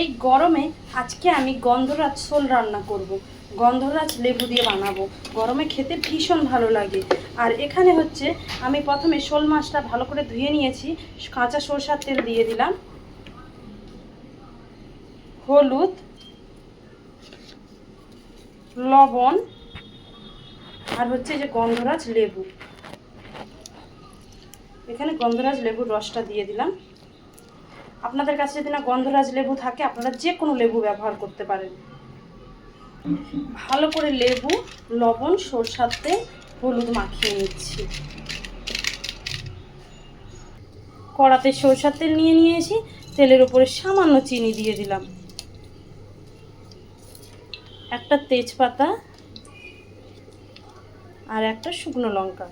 এই গরমে আজকে আমি গন্ধরাজ শোল রান্না করব। গন্ধরাজ লেবু দিয়ে বানাবো। গরমে খেতে ভীষণ ভালো লাগে। আর এখানে হচ্ছে আমি প্রথমে শোল মাছটা ভালো করে ধুয়ে নিয়েছি। কাঁচা সরষার তেল দিয়ে দিলাম, হলুদ, লবণ, আর হচ্ছে যে গন্ধরাজ লেবু। এখানে গন্ধরাজ লেবুর রসটা দিয়ে দিলাম। আপনাদের কাছে যদি না গন্ধরাজ লেবু থাকে আপনারা যে কোনো লেবু ব্যবহার করতে পারেন। ভালো করে লেবু, লবণ, সরষার তেল, হলুদ মাখিয়ে নিচ্ছি। কড়াতে সরষার তেল নিয়ে নিয়েছি, তেলের উপরে সামান্য চিনি দিয়ে দিলাম, একটা তেজপাতা আর একটা শুকনো লঙ্কা।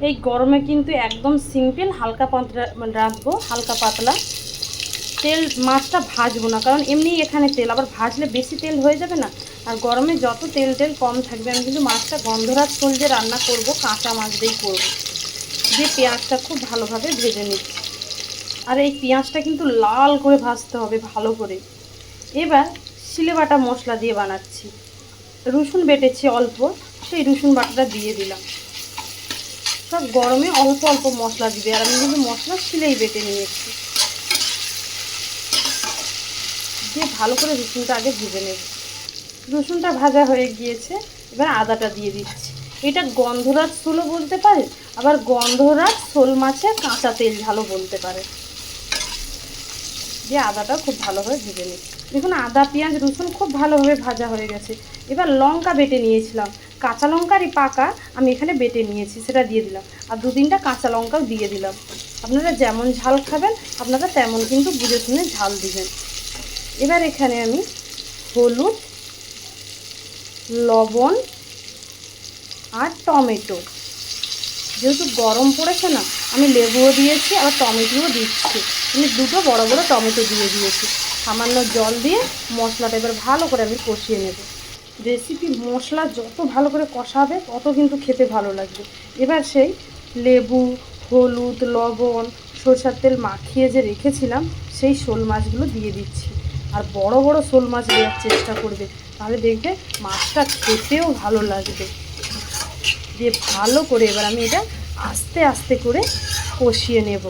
এই গরমে কিন্তু একদম সিম্পল হালকা পাতলা রাখবো, হালকা পাতলা। তেল মাছটা ভাজবো না, কারণ এমনি এখানে তেল, আবার ভাজলে বেশি তেল হয়ে যাবে না। আর গরমে যত তেল কম থাকবে। আমি কিন্তু মাছটা গন্ধরাজ শোল যে রান্না করবো কাঁচা মাছ দিয়েই করবো। দিয়ে পেঁয়াজটা খুব ভালোভাবে ভেজে নিচ্ছি। আর এই পেঁয়াজটা কিন্তু লাল করে ভাজতে হবে ভালো করে। এবার শিলে বাটা মশলা দিয়ে বানাচ্ছি। রসুন বেটেছি অল্প, সেই রসুন বাটাটা দিয়ে দিলাম। সব গরমে অল্প অল্প মশলা দিবে, আর আমি কিন্তু মশলা শিলেই বেটে নিয়েছি। দিয়ে ভালো করে রসুনটা আগে ভেজে নেব। রসুনটা ভাজা হয়ে গিয়েছে, এবার আদাটা দিয়ে দিচ্ছি। এটা গন্ধরাজ শোলও বলতে পারে, আবার গন্ধরাজ শোল মাছের কাঁচা তেল ঝালও বলতে পারে। দিয়ে আদাটা খুব ভালোভাবে ভেজে নিই। দেখুন আদা, পেঁয়াজ, রসুন খুব ভালোভাবে ভাজা হয়ে গেছে। এবার লঙ্কা বেটে নিয়েছিলাম, কাঁচা লঙ্কারই পাকা আমি এখানে বেটে নিয়েছি, সেটা দিয়ে দিলাম। আর 2-3টা কাঁচা লঙ্কাও দিয়ে দিলাম। আপনারা যেমন ঝাল খাবেন আপনারা তেমন কিন্তু বুঝে শুনে ঝাল দিবেন। এবার এখানে আমি হলুদ, লবণ আর টমেটো, যেহেতু গরম পড়েছে না, আমি লেবুও দিয়েছি আবার টমেটোও দিচ্ছি। আমি 2টো বড় বড় টমেটো দিয়ে দিয়েছি। সামান্য জল দিয়ে মশলাটা এবার ভালো করে আমি কষিয়ে নেব। রেসিপি মশলা যত ভালো করে কষাবে তত কিন্তু খেতে ভালো লাগবে। এবার সেই লেবু, হলুদ, লবণ, সরষের তেল মাখিয়ে যে রেখেছিলাম সেই শোল মাছগুলো দিয়ে দিচ্ছি। আর বড় বড় শোল মাছ দেওয়ার চেষ্টা করবে, তাহলে দেখবে মাছটা খেতেও ভালো লাগবে। দিয়ে ভালো করে এবার আমি এটা আস্তে আস্তে করে কষিয়ে নেব।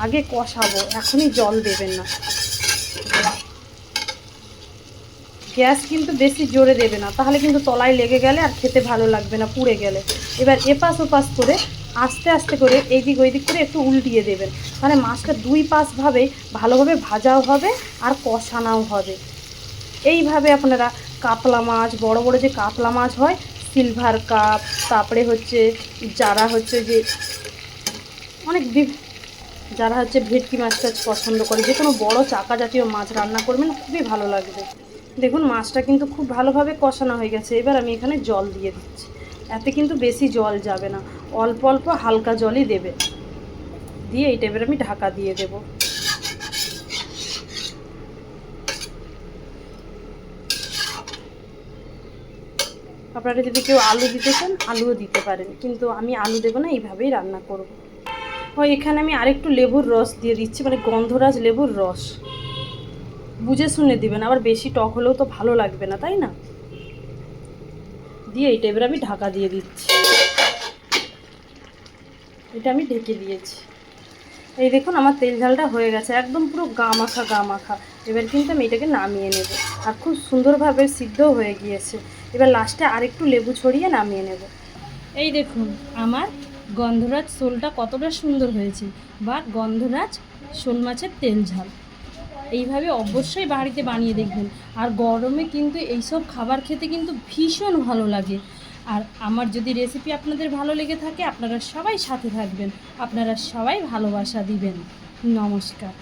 আগে কষাবো, এখনই জল দেবেন না। গ্যাস কিন্তু বেশি জোরে দেবে না, তাহলে কিন্তু তলায় লেগে গেলে আর খেতে ভালো লাগবে না, পুড়ে গেলে। এবার এপাশ ওপাশ করে আস্তে আস্তে করে এইদিক ওইদিক করে একটু উল্টিয়ে দেবেন। মানে মাছটা 2 পাশভাবেই ভালোভাবে ভাজাও হবে আর কষানোও হবে। এইভাবে আপনারা কাতলা মাছ, বড় বড় যে কাতলা মাছ হয়, সিলভার কাপ, তারপরে হচ্ছে যারা হচ্ছে যে অনেক যারা হচ্ছে ভেটকি মাছ টাছ পছন্দ করে, যে কোনো বড়ো চাকা জাতীয় মাছ রান্না করবেন, খুবই ভালো লাগবে। দেখুন মাছটা কিন্তু খুব ভালোভাবে কষানো হয়ে গেছে। এবার আমি এখানে জল দিয়ে দিচ্ছি। এতে কিন্তু বেশি জল যাবে না, অল্প অল্প হালকা জলই দেবে। দিয়ে এইটা এবার আমি ঢাকা দিয়ে দেব। আপনারা যদি কেউ আলু দিতে চান আলুও দিতে পারেন, কিন্তু আমি আলু দেবো না, এইভাবেই রান্না করব। হয় এখানে আমি আরেকটু লেবুর রস দিয়ে দিচ্ছি, মানে গন্ধরাজ লেবুর রস। বুঝে শুনে দিবেন, আবার বেশি টক হলেও তো ভালো লাগবে না, তাই না? দিয়ে এইটা এবার আমি ঢাকা দিয়ে দিচ্ছি। এটা আমি ঢেকে দিয়েছি। এই দেখুন আমার তেল ঝালটা হয়ে গেছে, একদম পুরো গা মাখা গা মাখা। এবার কিন্তু আমি এটাকে নামিয়ে নেব। আর খুব সুন্দরভাবে সিদ্ধও হয়ে গিয়েছে। এবার লাস্টে আরেকটু লেবু ছড়িয়ে নামিয়ে নেব। এই দেখুন আমার গন্ধরাজ শোলটা কতটা সুন্দর হয়েছে, বা গন্ধরাজ শোল মাছের তেল ঝাল। এইভাবে অবশ্যই বাড়িতে বানিয়ে দেখবেন। আর গরমে কিন্তু এইসব খাবার খেতে কিন্তু ভীষণ ভালো লাগে। আর আমার যদি রেসিপি আপনাদের ভালো লেগে থাকে, আপনারা সবাই সাথে থাকবেন, আপনারা সবাই ভালোবাসা দিবেন। নমস্কার।